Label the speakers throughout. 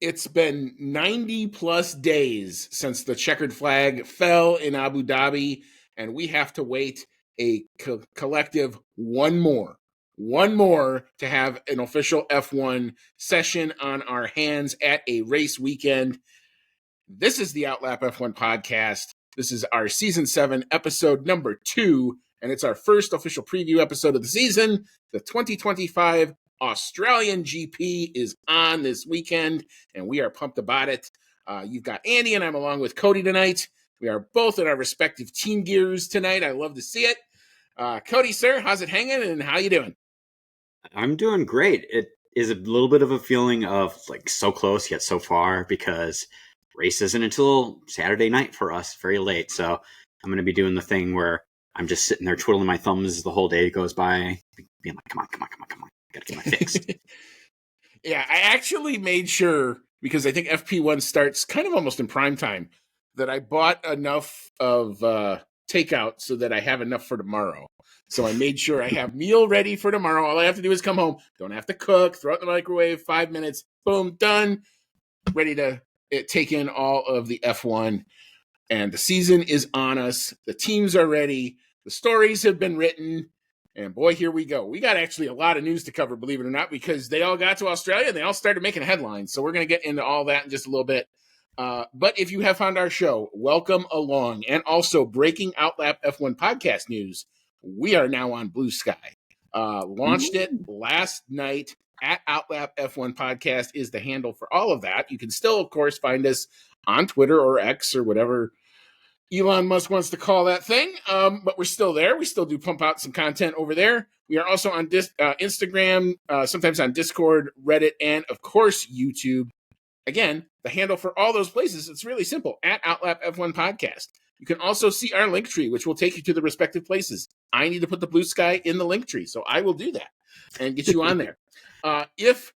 Speaker 1: It's been 90 plus days since the checkered flag fell in Abu Dhabi, and we have to wait a collective one more to have an official F1 session on our hands at a race weekend. This is the Outlap F1 podcast. This is our season 7, episode number 2, and it's our first official preview episode of the season. The 2025 Australian GP is on this weekend, and we are pumped about it. You've got Andy, and I'm along with Cody tonight. We are both in our respective team gears tonight. I love to see it. Cody, sir, how's it hanging, and how you doing?
Speaker 2: I'm doing great. It is a little bit of a feeling of like so close yet so far because race isn't until Saturday night for us, very late. So I'm going to be doing the thing where I'm just sitting there twiddling my thumbs as the whole day goes by, being like, come on. Gotta get my fix.
Speaker 1: Yeah, I actually made sure, because I think FP1 starts kind of almost in prime time, that I bought enough of takeout so that I have enough for tomorrow. So I made sure I have meal ready for tomorrow. All I have to do is come home. Don't have to cook. Throw it in the microwave. 5 minutes. Boom. Done. Ready to take in all of the F1. And the season is on us. The teams are ready. The stories have been written. And boy, here we go. We got actually a lot of news to cover, believe it or not, because they all got to Australia and they all started making headlines. So we're going to get into all that in just a little bit. But if you have found our show, welcome along. And also, breaking Outlap F1 podcast news, we are now on Blue Sky. Launched it last night at Outlap F1 podcast is the handle for all of that. You can still, of course, find us on Twitter or X or whatever Elon Musk wants to call that thing, but we're still there. We still do pump out some content over there. We are also on Instagram, sometimes on Discord, Reddit, and, of course, YouTube. Again, the handle for all those places, it's really simple, at Outlap F1 Podcast. You can also see our link tree, which will take you to the respective places. I need to put the Blue Sky in the link tree, so I will do that and get you on there. If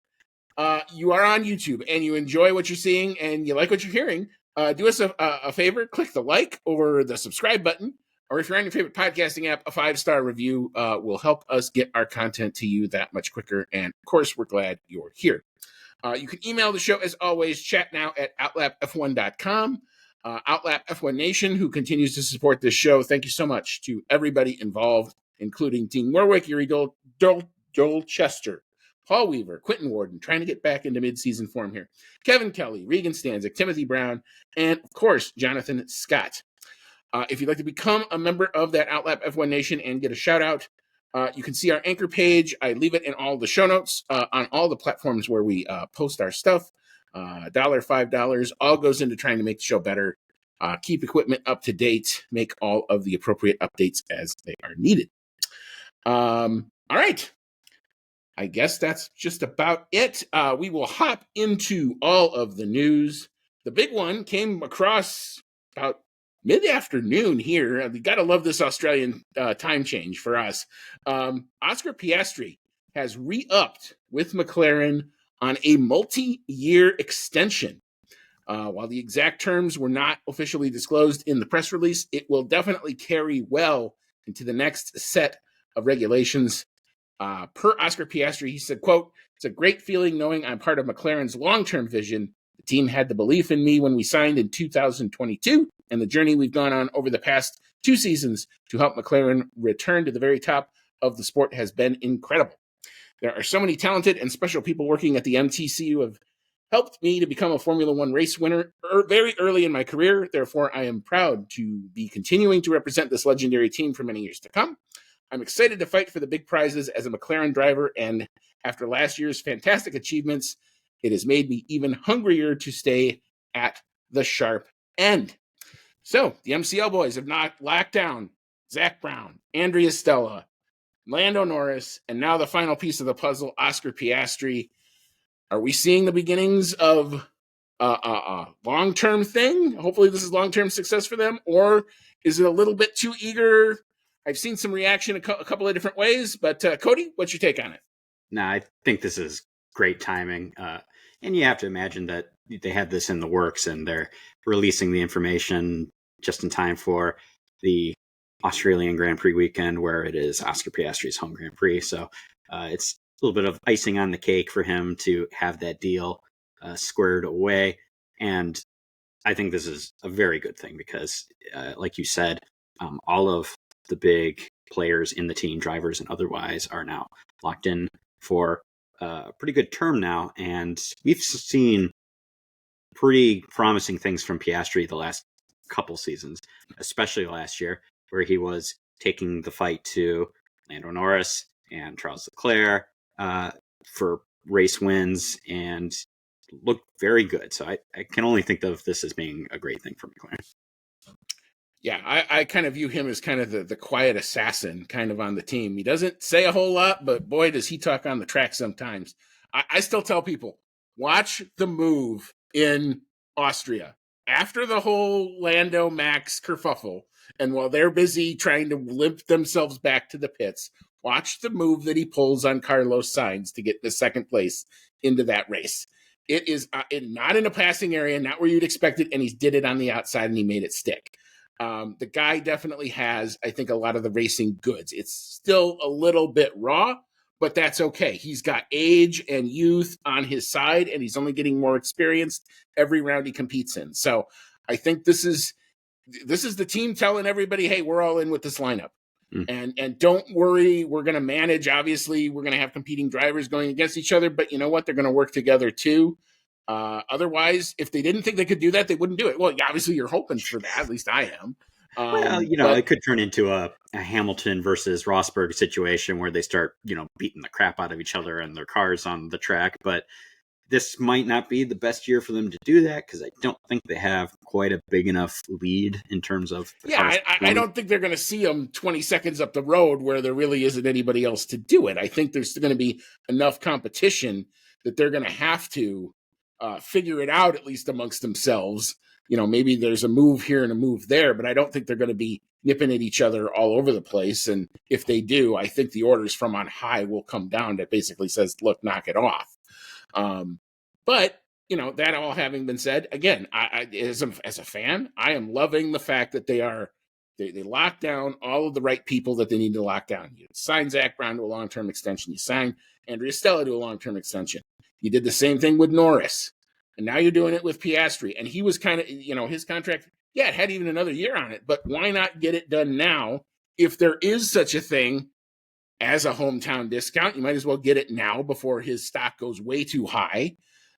Speaker 1: you are on YouTube and you enjoy what you're seeing and you like what you're hearing, do us a favor, click the like or the subscribe button, or if you're on your favorite podcasting app, a 5-star review will help us get our content to you that much quicker. And of course, we're glad you're here. You can email the show as always, chat now at outlapf1.com. Outlap F1 Nation, who continues to support this show. Thank you so much to everybody involved, including Dean Warwick, Yuri Dolchester, Paul Weaver, Quentin Warden, trying to get back into mid-season form here, Kevin Kelly, Regan Stanzik, Timothy Brown, and, of course, Jonathan Scott. If you'd like to become a member of that Outlap F1 Nation and get a shout-out, you can see our anchor page. I leave it in all the show notes on all the platforms where we post our stuff. $1, $5, all goes into trying to make the show better, keep equipment up to date, make all of the appropriate updates as they are needed. All right. I guess that's just about it. We will hop into all of the news. The big one came across about mid-afternoon here. We got to love this Australian time change for us. Oscar Piastri has re-upped with McLaren on a multi-year extension. While the exact terms were not officially disclosed in the press release, it will definitely carry well into the next set of regulations. Per Oscar Piastri, he said, quote, "It's a great feeling knowing I'm part of McLaren's long-term vision. The team had the belief in me when we signed in 2022, and the journey we've gone on over the past 2 seasons to help McLaren return to the very top of the sport has been incredible. There are so many talented and special people working at the MTC who have helped me to become a Formula One race winner very early in my career. Therefore, I am proud to be continuing to represent this legendary team for many years to come. I'm excited to fight for the big prizes as a McLaren driver, and after last year's fantastic achievements, it has made me even hungrier to stay at the sharp end." So, the MCL boys have not locked down Zach Brown, Andrea Stella, Lando Norris, and now the final piece of the puzzle, Oscar Piastri. Are we seeing the beginnings of a long-term thing? Hopefully this is long-term success for them, or is it a little bit too eager? I've seen some reaction a couple of different ways, but Cody, what's your take on it?
Speaker 2: No, I think this is great timing. And you have to imagine that they had this in the works and they're releasing the information just in time for the Australian Grand Prix weekend, where it is Oscar Piastri's home Grand Prix. So it's a little bit of icing on the cake for him to have that deal. squared away. And I think this is a very good thing because, like you said, all of the big players in the team, drivers and otherwise, are now locked in for a pretty good term now. And we've seen pretty promising things from Piastri the last couple seasons, especially last year, where he was taking the fight to Lando Norris and Charles Leclerc for race wins and looked very good. So I can only think of this as being a great thing for McLaren.
Speaker 1: Yeah, I kind of view him as kind of the quiet assassin kind of on the team. He doesn't say a whole lot, but boy, does he talk on the track sometimes. I still tell people, watch the move in Austria. After the whole Lando Max kerfuffle, and while they're busy trying to limp themselves back to the pits, watch the move that he pulls on Carlos Sainz to get the second place into that race. It is not in a passing area, not where you'd expect it, and he did it on the outside and he made it stick. The guy definitely has, I think, a lot of the racing goods. It's still a little bit raw, but that's okay. He's got age and youth on his side, and he's only getting more experienced every round he competes in. So I think this is the team telling everybody, hey, we're all in with this lineup. And don't worry, we're going to manage. Obviously, we're going to have competing drivers going against each other, but you know what? They're going to work together too. Otherwise, if they didn't think they could do that, they wouldn't do it. Well, obviously, you're hoping for that. At least I am.
Speaker 2: Well, it could turn into a Hamilton versus Rosberg situation where they start, beating the crap out of each other and their cars on the track. But this might not be the best year for them to do that because I don't think they have quite a big enough lead in terms of.
Speaker 1: I don't think they're going to see them 20 seconds up the road where there really isn't anybody else to do it. I think there's going to be enough competition that they're going to have to figure it out, at least amongst themselves. Maybe there's a move here and a move there, but I don't think they're going to be nipping at each other all over the place. And if they do, I think the orders from on high will come down that basically says, look, knock it off. But that all having been said, again, I as a fan, I am loving the fact that they lock down all of the right people that they need to lock down. You sign Zach Brown to a long-term extension. You sign Andrea Stella to a long-term extension. You did the same thing with Norris. And now you're doing it with Piastri. And he was kind of, his contract, it had even another year on it. But why not get it done now? If there is such a thing as a hometown discount, you might as well get it now before his stock goes way too high.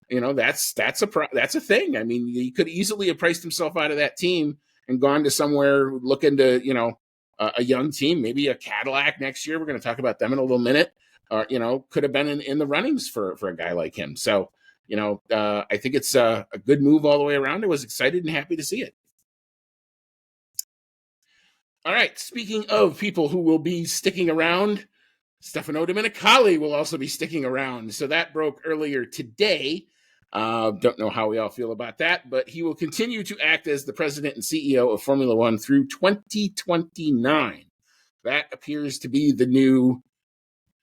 Speaker 1: That's a thing. I mean, he could easily have priced himself out of that team and gone to somewhere looking to, a young team, maybe a Cadillac next year. We're going to talk about them in a little minute. Could have been in the runnings for a guy like him. So, I think it's a good move all the way around. I was excited and happy to see it. All right. Speaking of people who will be sticking around, Stefano Domenicali will also be sticking around. So that broke earlier today. Don't know how we all feel about that, but he will continue to act as the president and CEO of Formula One through 2029. That appears to be the new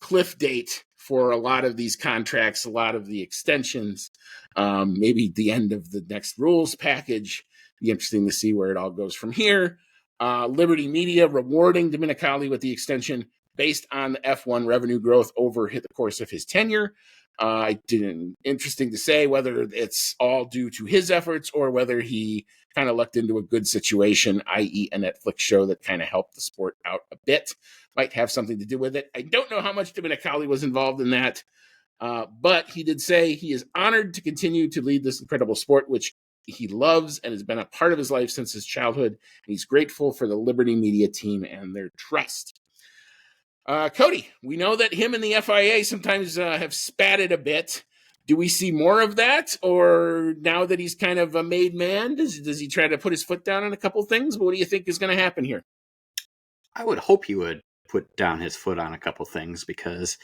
Speaker 1: cliff date for a lot of these contracts, a lot of the extensions, maybe the end of the next rules package. Be interesting to see where it all goes from here. Liberty Media rewarding Domenicali with the extension based on the F1 revenue growth over the course of his tenure. Interesting to say whether it's all due to his efforts or whether he kind of lucked into a good situation, i.e. a Netflix show that kind of helped the sport out a bit. Might have something to do with it. I don't know how much Domenicali was involved in that, but he did say he is honored to continue to lead this incredible sport, which he loves and has been a part of his life since his childhood. And he's grateful for the Liberty Media team and their trust. Cody, we know that him and the FIA sometimes have spatted a bit. Do we see more of that? Or now that he's kind of a made man, does he try to put his foot down on a couple things? What do you think is going to happen here?
Speaker 2: I would hope he would put down his foot on a couple things because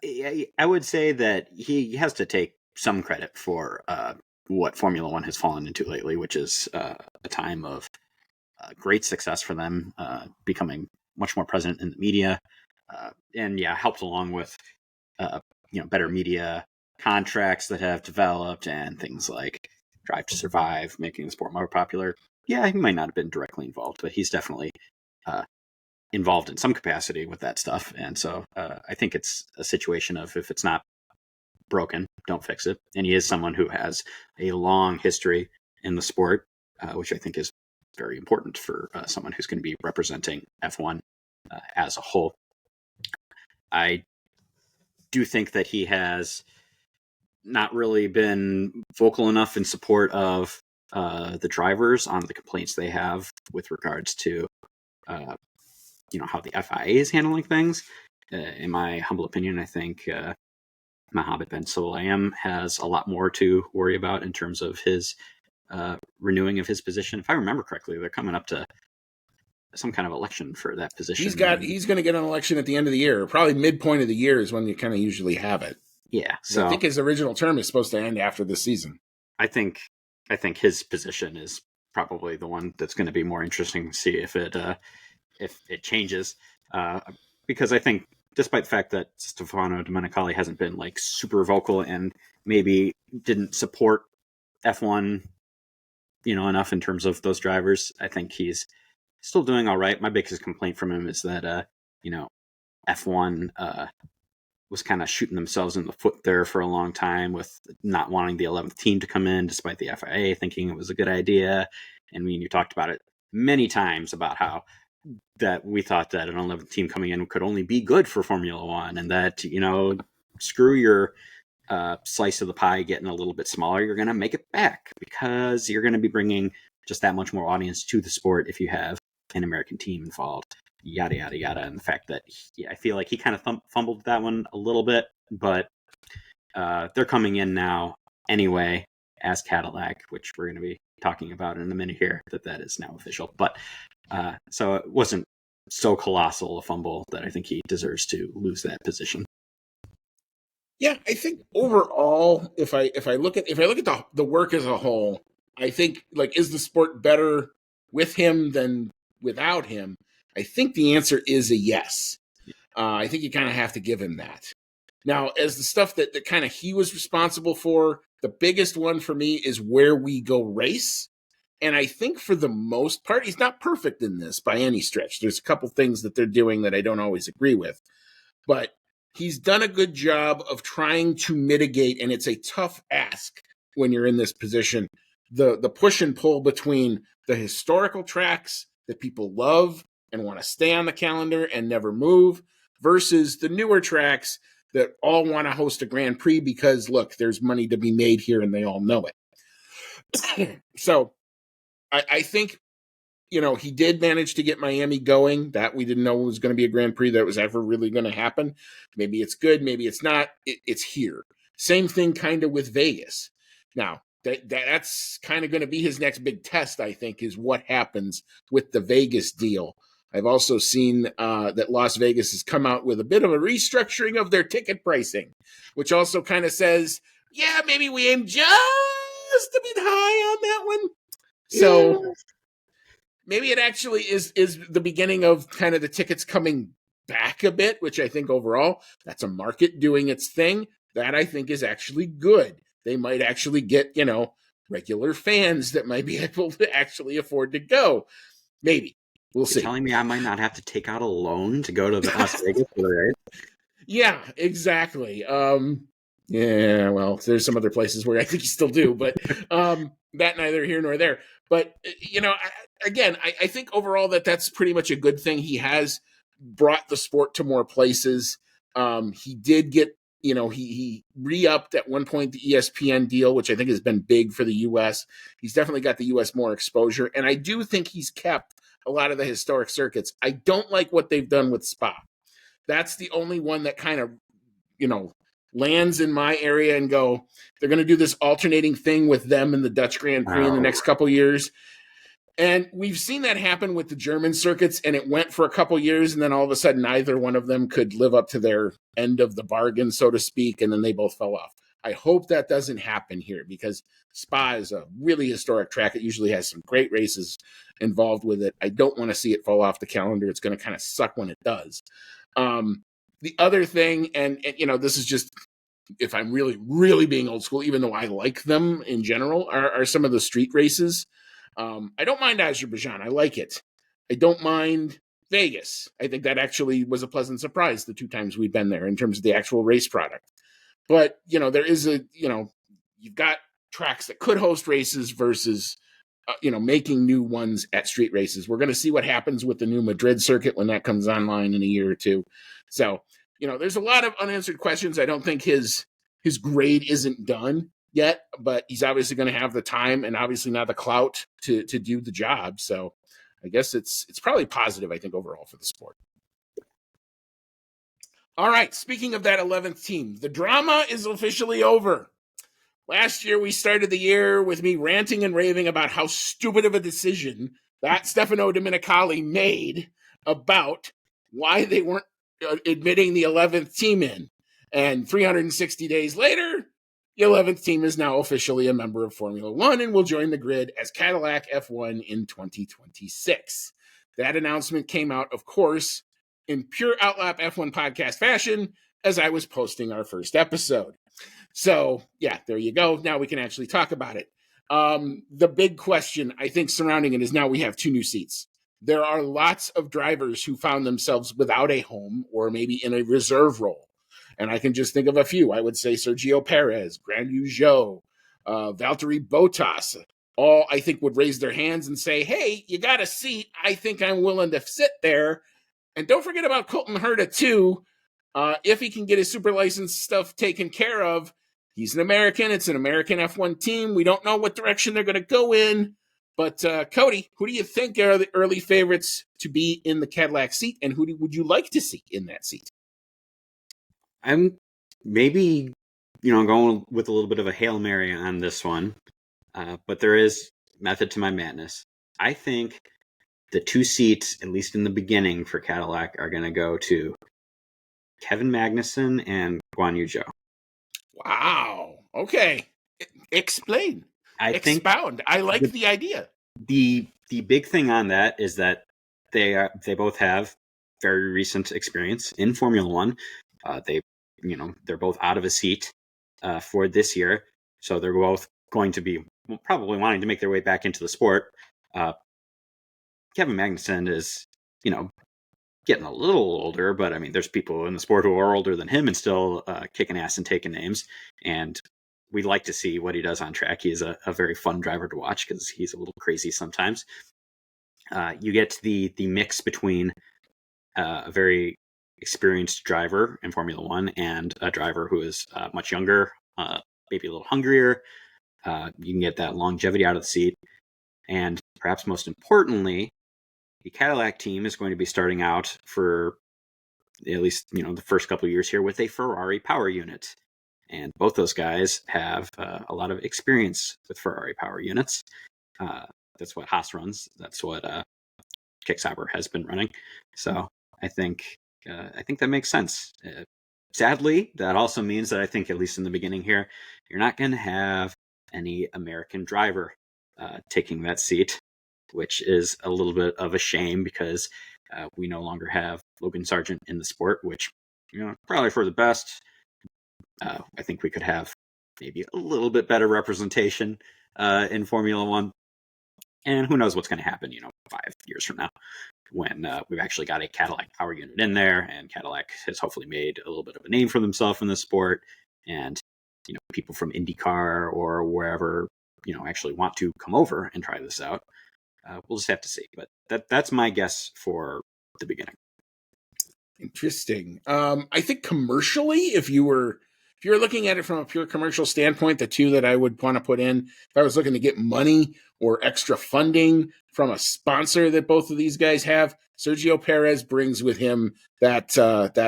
Speaker 2: I would say that he has to take some credit for what Formula One has fallen into lately, which is a time of great success for them, becoming much more present in the media, and helped along with better media contracts that have developed and things like Drive to Survive, making the sport more popular. Yeah, he might not have been directly involved, but he's definitely involved in some capacity with that stuff. And so I think it's a situation of if it's not broken, don't fix it. And he is someone who has a long history in the sport, which I think is very important for someone who's going to be representing F1 as a whole. I do think that he has not really been vocal enough in support of the drivers on the complaints they have with regards to how the FIA is handling things. In my humble opinion, I think Mohammed Ben Sulayem has a lot more to worry about in terms of his renewing of his position. If I remember correctly, they're coming up to some kind of election for that position.
Speaker 1: He's going to get an election at the end of the year. Probably midpoint of the year is when you kind of usually have it.
Speaker 2: Yeah. So
Speaker 1: I think his original term is supposed to end after this season.
Speaker 2: I think his position is probably the one that's going to be more interesting to see if it changes. Because I think, despite the fact that Stefano Domenicali hasn't been like super vocal and maybe didn't support F1, enough in terms of those drivers, I think he's still doing all right. My biggest complaint from him is that F1 was kind of shooting themselves in the foot there for a long time with not wanting the 11th team to come in, despite the FIA thinking it was a good idea. And you talked about it many times about how that we thought that an 11th team coming in could only be good for Formula One, and that, screw your slice of the pie getting a little bit smaller. You're going to make it back because you're going to be bringing just that much more audience to the sport if you have an American team involved. Yada, yada, yada. And the fact that I feel like he kind of fumbled that one a little bit, but they're coming in now anyway as Cadillac, which we're going to be talking about in a minute here, that is now official. But so it wasn't so colossal a fumble that I think he deserves to lose that position.
Speaker 1: Yeah, I think overall, if I look at the work as a whole, I think, like, is the sport better with him than without him? I think the answer is a yes. I think you kind of have to give him that. Now, as the stuff that kind of he was responsible for, the biggest one for me is where we go race. And I think for the most part, he's not perfect in this by any stretch. There's a couple things that they're doing that I don't always agree with. But he's done a good job of trying to mitigate, and it's a tough ask when you're in this position, the push and pull between the historical tracks that people love and want to stay on the calendar and never move versus the newer tracks that all want to host a Grand Prix because, look, there's money to be made here and they all know it. So I think, he did manage to get Miami going. That we didn't know was going to be a Grand Prix that was ever really going to happen. Maybe it's good, maybe it's not. It's here. Same thing kind of with Vegas. Now, that's kind of going to be his next big test, I think, is what happens with the Vegas deal. I've also seen that Las Vegas has come out with a bit of a restructuring of their ticket pricing, which also kind of says, yeah, maybe we aim just a bit high on that one. So maybe it actually is the beginning of kind of the tickets coming back a bit, which I think overall, that's a market doing its thing. That I think is actually good. They might actually get, regular fans that might be able to actually afford to go. Maybe. We'll see.
Speaker 2: Telling me I might not have to take out a loan to go to Las Vegas, right?
Speaker 1: Yeah, exactly. Yeah, well, there's some other places where I think you still do, but that neither here nor there. But, I think overall that's pretty much a good thing. He has brought the sport to more places. He did get, he re-upped at one point the ESPN deal, which I think has been big for the U.S. He's definitely got the U.S. more exposure. And I do think he's kept a lot of the historic circuits. I don't like what they've done with Spa. That's the only one that kind of, lands in my area and go, they're going to do this alternating thing with them and the Dutch Grand Prix in the next couple years. And we've seen that happen with the German circuits, and it went for a couple years, and then all of a sudden neither one of them could live up to their end of the bargain, so to speak, and then they both fell off. I hope that doesn't happen here because Spa is a really historic track. It usually has some great races involved with it. I don't want to see it fall off the calendar. It's going to kind of suck when it does. The other thing, and this is just if I'm really, really being old school, even though I like them in general, are some of the street races. I don't mind Azerbaijan. I like it. I don't mind Vegas. I think that actually was a pleasant surprise the two times we've been there in terms of the actual race product. But, there is you've got tracks that could host races versus, making new ones at street races. We're going to see what happens with the new Madrid circuit when that comes online in a year or two. So, there's a lot of unanswered questions. I don't think his grade isn't done yet, but he's obviously going to have the time and obviously not the clout to do the job. So I guess it's probably positive, I think, overall for the sport. All right, speaking of that 11th team, the drama is officially over. Last year, we started the year with me ranting and raving about how stupid of a decision that Stefano Domenicali made about why they weren't admitting the 11th team in. And 360 days later, the 11th team is now officially a member of Formula One and will join the grid as Cadillac F1 in 2026. That announcement came out, of course, in pure Outlap F1 podcast fashion as I was posting our first episode. So, yeah, there you go. Now we can actually talk about it. The big question, I think, surrounding it is now we have 2 new seats. There are lots of drivers who found themselves without a home or maybe in a reserve role. And I can just think of a few. I would say Sergio Perez, Guan Yu Zhou, Valtteri Bottas, all I think would raise their hands and say, hey, you got a seat. I think I'm willing to sit there. And don't forget about Colton Herta, too. If he can get his super license stuff taken care of, he's an American. It's an American F1 team. We don't know what direction they're going to go in. But, Cody, who do you think are the early favorites to be in the Cadillac seat, and who would you like to see in that seat?
Speaker 2: I'm maybe, going with a little bit of a Hail Mary on this one. But there is method to my madness. I think the 2 seats, at least in the beginning for Cadillac, are going to go to Kevin Magnussen and Guan Yu Zhou.
Speaker 1: Wow. Okay. Explain. Expound. I like the idea.
Speaker 2: The big thing on that is that they both have very recent experience in Formula One. They're both out of a seat for this year, so they're both going to be probably wanting to make their way back into the sport. Kevin Magnussen is, getting a little older, but I mean, there's people in the sport who are older than him and still kicking ass and taking names. And we like to see what he does on track. He is a very fun driver to watch because he's a little crazy sometimes. You get the mix between a very experienced driver in Formula One and a driver who is much younger, maybe a little hungrier. You can get that longevity out of the seat. And perhaps most importantly, the Cadillac team is going to be starting out for at least, the first couple of years here with a Ferrari power unit. And both those guys have a lot of experience with Ferrari power units. That's what Haas runs. That's what Kick Sauber has been running. So I think that makes sense. Sadly, that also means that I think, at least in the beginning here, you're not going to have any American driver taking that seat, which is a little bit of a shame because we no longer have Logan Sargent in the sport, which, probably for the best. I think we could have maybe a little bit better representation in Formula One. And who knows what's going to happen, 5 years from now when we've actually got a Cadillac power unit in there and Cadillac has hopefully made a little bit of a name for themselves in the sport. And, people from IndyCar or wherever, actually want to come over and try this out. We'll just have to see. But that's my guess for the beginning.
Speaker 1: Interesting. I think commercially, if you were looking at it from a pure commercial standpoint, the 2 that I would want to put in, if I was looking to get money or extra funding from a sponsor that both of these guys have, Sergio Perez brings with him that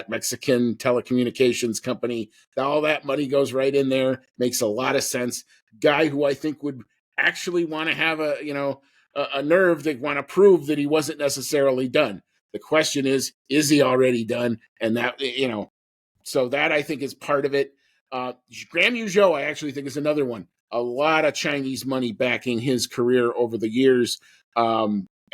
Speaker 1: Mexican telecommunications company. All that money goes right in there. Makes a lot of sense. Guy who I think would actually want to have a nerve that want to prove that he wasn't necessarily done. The question is he already done? And that, so that I think is part of it. Guan Yu Zhou, I actually think, is another one. A lot of Chinese money backing his career over the years.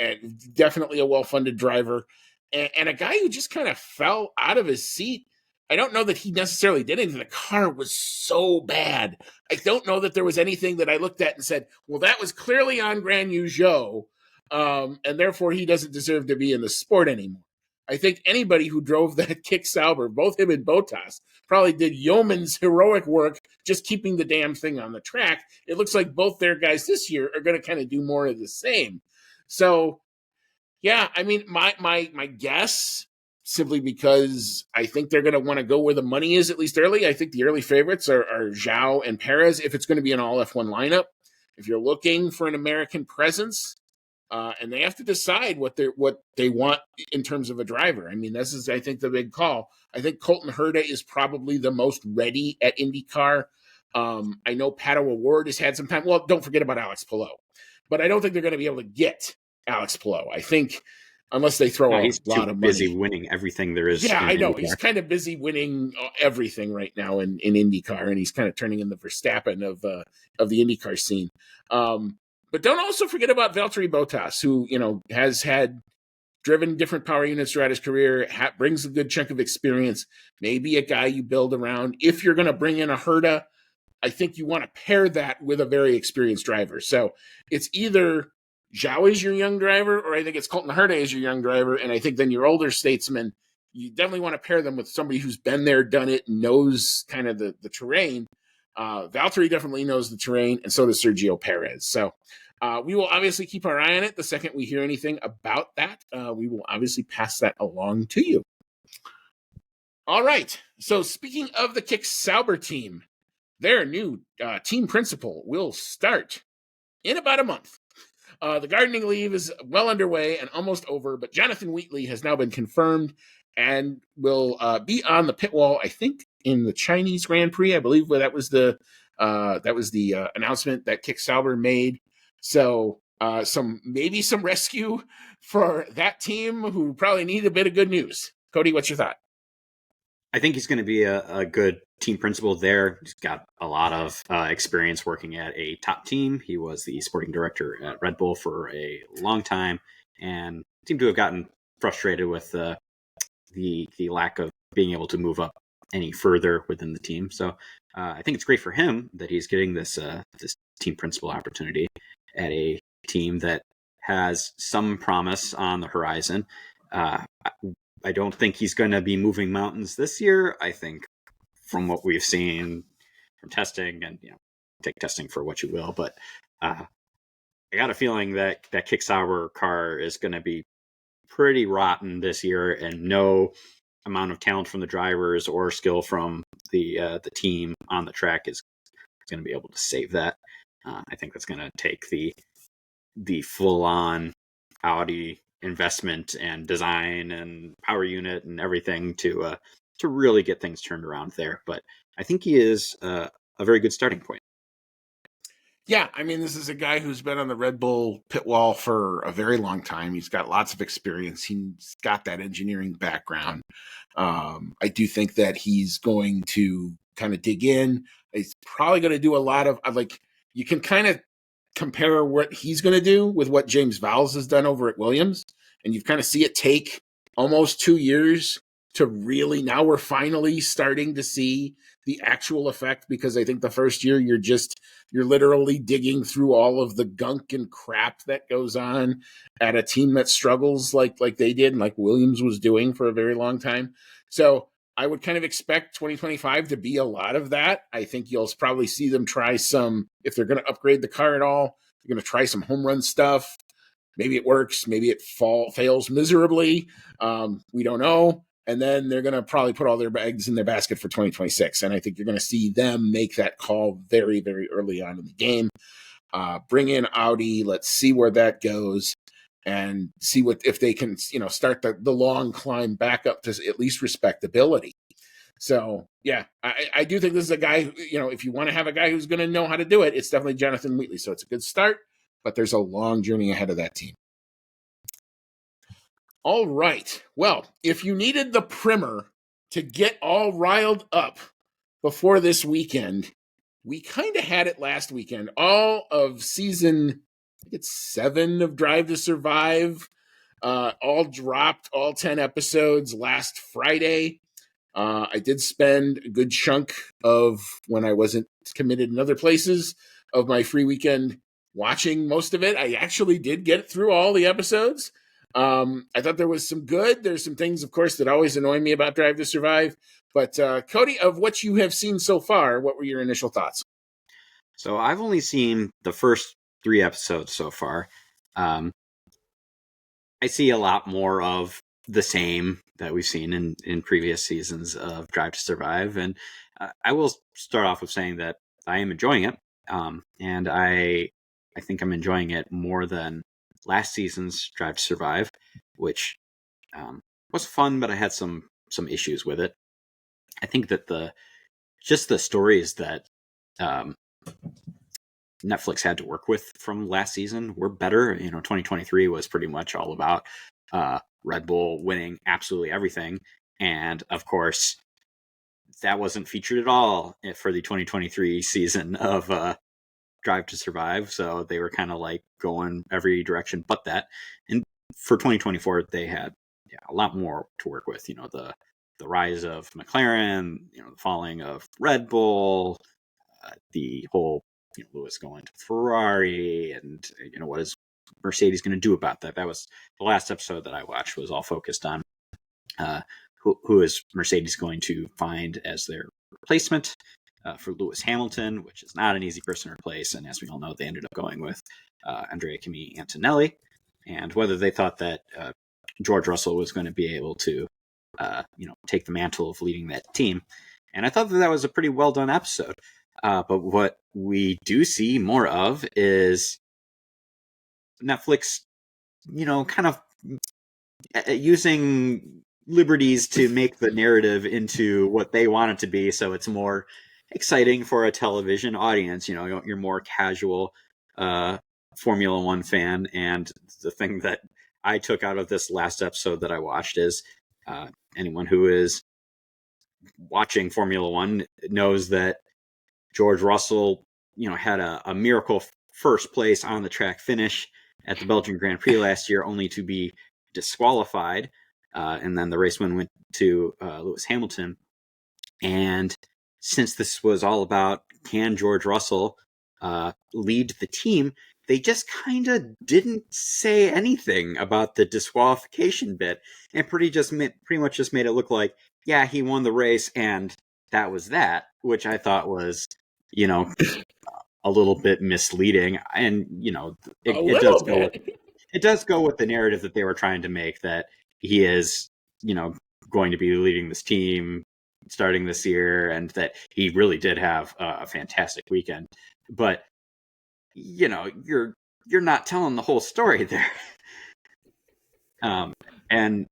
Speaker 1: And definitely a well-funded driver. And a guy who just kind of fell out of his seat. I don't know that he necessarily did anything. The car was so bad. I don't know that there was anything that I looked at and said, well, that was clearly on Guan Yu Zhou, and therefore he doesn't deserve to be in the sport anymore. I think anybody who drove that Kick Sauber, both him and Bottas, probably did yeoman's heroic work just keeping the damn thing on the track. It looks like both their guys this year are going to kind of do more of the same. So, yeah, I mean, my guess, simply because I think they're going to want to go where the money is, at least early. I think the early favorites are Zhao and Perez, if it's going to be an all F1 lineup. If you're looking for an American presence, and they have to decide what they want in terms of a driver. I mean, this is, I think, the big call. I think Colton Herta is probably the most ready at IndyCar. I know Pato O'Ward has had some time. Well, don't forget about Alex Palou. But I don't think they're going to be able to get Alex Palou. I think unless they throw a lot of money.
Speaker 2: He's busy winning everything there is.
Speaker 1: Yeah, I know.
Speaker 2: IndyCar.
Speaker 1: He's kind of busy winning everything right now in IndyCar, and he's kind of turning in the Verstappen of the IndyCar scene. But don't also forget about Valtteri Bottas, who, has had driven different power units throughout his career, brings a good chunk of experience, maybe a guy you build around. If you're going to bring in a Herta, I think you want to pair that with a very experienced driver. So it's either Zhao is your young driver, or I think it's Colton Herta is your young driver. And I think then your older statesman, you definitely want to pair them with somebody who's been there, done it, knows kind of the terrain. Valtteri definitely knows the terrain, and so does Sergio Perez. So we will obviously keep our eye on it. The second we hear anything about that, we will obviously pass that along to you. All right. So speaking of the Kick Sauber team, their new team principal will start in about a month. The gardening leave is well underway and almost over, but Jonathan Wheatley has now been confirmed and will be on the pit wall, I think, in the Chinese Grand Prix. I believe that was the announcement that Kick Sauber made. So some rescue for that team who probably need a bit of good news. Cody, what's your thought?
Speaker 2: I think he's going to be a good team principal there. He's got a lot of experience working at a top team. He was the sporting director at Red Bull for a long time and seemed to have gotten frustrated with the lack of being able to move up any further within the team. So I think it's great for him that he's getting this team principal opportunity at a team that has some promise on the horizon. I don't think he's going to be moving mountains this year. I think from what we've seen from testing, and take testing for what you will, but I got a feeling that Kick Sauber car is going to be pretty rotten this year, and no amount of talent from the drivers or skill from the team on the track is going to be able to save that. I think that's going to take the full on Audi investment and design and power unit and everything to really get things turned around there. But I think he is a very good starting point.
Speaker 1: Yeah, I mean, this is a guy who's been on the Red Bull pit wall for a very long time. He's got lots of experience. He's got that engineering background. I do think that he's going to kind of dig in. He's probably going to do a lot of, you can kind of compare what he's going to do with what James Vowles has done over at Williams. And you kind of see it take almost 2 years to really, now we're finally starting to see the actual effect, because I think the first year you're literally digging through all of the gunk and crap that goes on at a team that struggles like they did and like Williams was doing for a very long time. So I would kind of expect 2025 to be a lot of that. I think you'll probably see them try some, if they're going to upgrade the car at all, they're going to try some home run stuff. Maybe it works. Maybe it fails miserably. We don't know. And then they're going to probably put all their eggs in their basket for 2026. And I think you're going to see them make that call very, very early on in the game. Bring in Audi. Let's see where that goes and see if they can, start the long climb back up to at least respectability. So, yeah, I do think this is a guy who, if you want to have a guy who's going to know how to do it, it's definitely Jonathan Wheatley. So it's a good start, but there's a long journey ahead of that team. All right. Well, if you needed the primer to get all riled up before this weekend, we kind of had it last weekend. All of season, I think it's 7 of Drive to Survive, all dropped, all 10 episodes last Friday. I did spend a good chunk of when I wasn't committed in other places of my free weekend watching most of it. I actually did get through all the episodes. I thought there was some good. There's some things, of course, that always annoy me about Drive to Survive. But Cody, of what you have seen so far, what were your initial thoughts?
Speaker 2: So I've only seen the first 3 episodes so far. Um, I see a lot more of the same that we've seen in previous seasons of Drive to Survive, and I will start off with saying that I am enjoying it, and I think I'm enjoying it more than last season's Drive to Survive, which was fun, but I had some issues with it. I think that the stories that um, Netflix had to work with from last season were better. 2023 was pretty much all about Red Bull winning absolutely everything. And of course, that wasn't featured at all for the 2023 season of Drive to Survive. So they were kind of like going every direction but that. And for 2024, they had a lot more to work with. The rise of McLaren, the falling of Red Bull, the whole Lewis going to Ferrari, and what is Mercedes going to do about that? That was the last episode that I watched was all focused on who is Mercedes going to find as their replacement for Lewis Hamilton, which is not an easy person to replace. And as we all know, they ended up going with Andrea Kimi Antonelli, and whether they thought that George Russell was going to be able to take the mantle of leading that team. And I thought that was a pretty well done episode. But what we do see more of is Netflix, kind of using liberties to make the narrative into what they want it to be. So it's more exciting for a television audience. You're more casual Formula One fan. And the thing that I took out of this last episode that I watched is anyone who is watching Formula One knows that George Russell, had a miracle first place on the track finish at the Belgian Grand Prix last year, only to be disqualified. And then the race went to Lewis Hamilton. And since this was all about can George Russell lead the team, they just kind of didn't say anything about the disqualification bit, and pretty much just made it look like, yeah, he won the race, and that was that, which I thought was, a little bit misleading. And it does go it does go with the narrative that they were trying to make, that he is, going to be leading this team starting this year, and that he really did have a fantastic weekend. But you're not telling the whole story there. And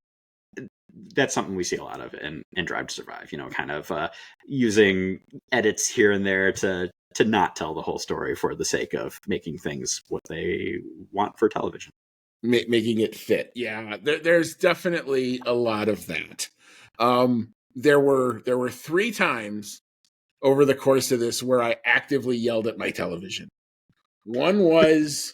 Speaker 2: that's something we see a lot of in Drive to Survive, kind of using edits here and there to not tell the whole story for the sake of making things what they want for television.
Speaker 1: Making it fit. Yeah, there's definitely a lot of that. There were 3 times over the course of this where I actively yelled at my television. One was,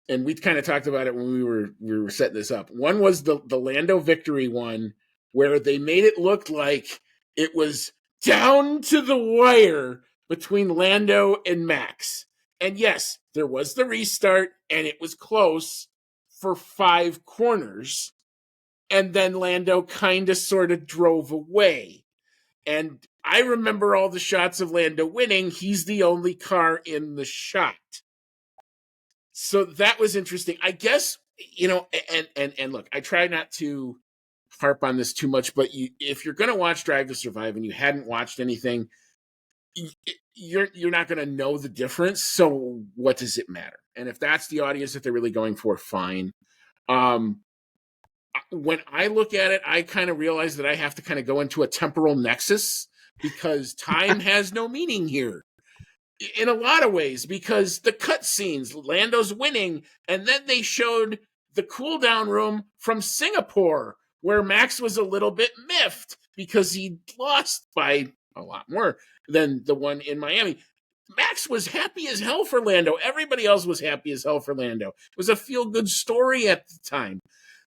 Speaker 1: and we kind of talked about it when we were setting this up. One was the Lando victory one, where they made it look like it was down to the wire between Lando and Max. And yes, there was the restart, and it was close for 5 corners. And then Lando kind of sort of drove away. And I remember all the shots of Lando winning. He's the only car in the shot. So that was interesting. I guess, and look, I try not to harp on this too much, but if you're going to watch Drive to Survive and you hadn't watched anything, you're not going to know the difference. So what does it matter? And if that's the audience that they're really going for, fine. When I look at it, I kind of realize that I have to kind of go into a temporal nexus, because time has no meaning here in a lot of ways, because the cutscenes, Lando's winning, and then they showed the cool down room from Singapore where Max was a little bit miffed because he lost by a lot more than the one in Miami. Max was happy as hell for Lando. Everybody else was happy as hell for Lando. It was a feel-good story at the time.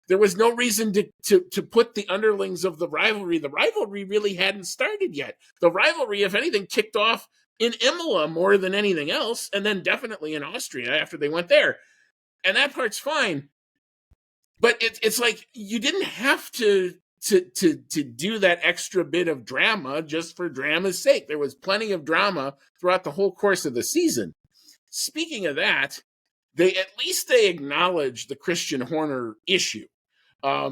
Speaker 1: There was no reason to put the underlings of the rivalry. The rivalry really hadn't started yet. The rivalry, if anything, kicked off in Imola more than anything else, and then definitely in Austria after they went there. And that part's fine. but it's like you didn't have to do that extra bit of drama just for drama's sake. There was plenty of drama throughout the whole course of the season. Speaking of that, they acknowledged the Christian Horner issue,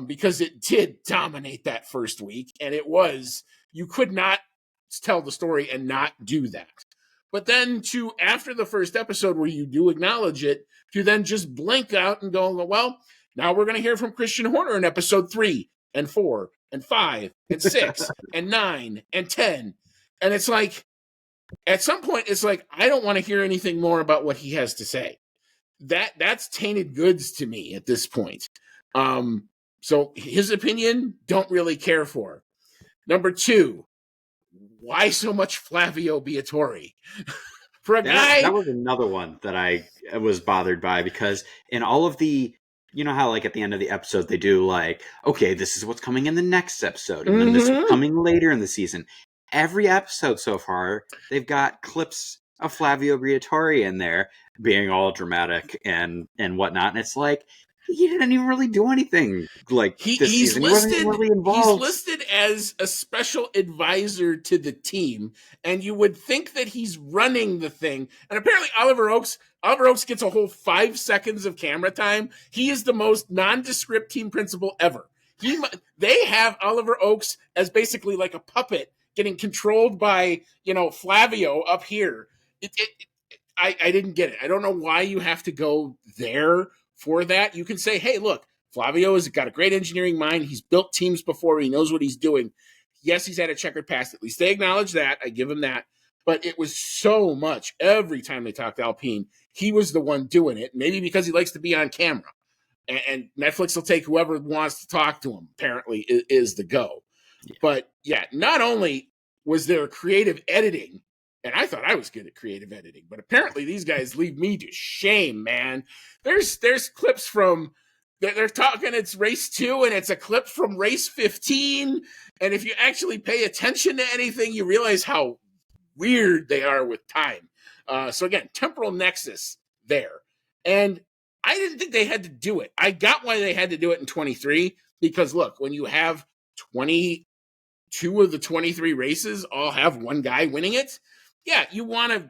Speaker 1: because it did dominate that first week, and you could not tell the story and not do that. But then after the first episode where you do acknowledge it, to then just blink out and go, well, now we're going to hear from Christian Horner in episode 3 and 4 and 5 and 6 and 9 and 10. And it's like, at some point, it's like, I don't want to hear anything more about what he has to say. That's tainted goods to me at this point. So his opinion, don't really care for. Number 2, why so much Flavio Briatore? For a guy...
Speaker 2: That was another one that I was bothered by, because in all of the, you know how like at the end of the episode they do like, okay, this is what's coming in the next episode, and then this is coming later in the season. Every episode so far, they've got clips of Flavio Briatore in there being all dramatic and whatnot, and it's like, he didn't even really do anything like this season. He wasn't even really involved.
Speaker 1: He's listed as a special advisor to the team, and you would think that he's running the thing. And apparently Oliver Oaks gets a whole 5 seconds of camera time. He is the most nondescript team principal ever. They have Oliver Oaks as basically like a puppet getting controlled by, Flavio up here. I didn't get it. I don't know why you have to go there for that. You can say, hey, look, Flavio has got a great engineering mind. He's built teams before. He knows what he's doing. Yes, he's had a checkered past. At least they acknowledge that. I give him that. But it was so much. Every time they talked Alpine, he was the one doing it. Maybe because he likes to be on camera. And Netflix will take whoever wants to talk to him, apparently, is the go. Yeah. But yeah, not only was there creative editing, and I thought I was good at creative editing, but apparently these guys leave me to shame, man. There's clips from, they're talking it's race 2, and it's a clip from race 15. And if you actually pay attention to anything, you realize how weird they are with time. So again, temporal nexus there. And I didn't think they had to do it. I got why they had to do it in 23, because look, when you have 22 of the 23 races all have one guy winning it, yeah, you want to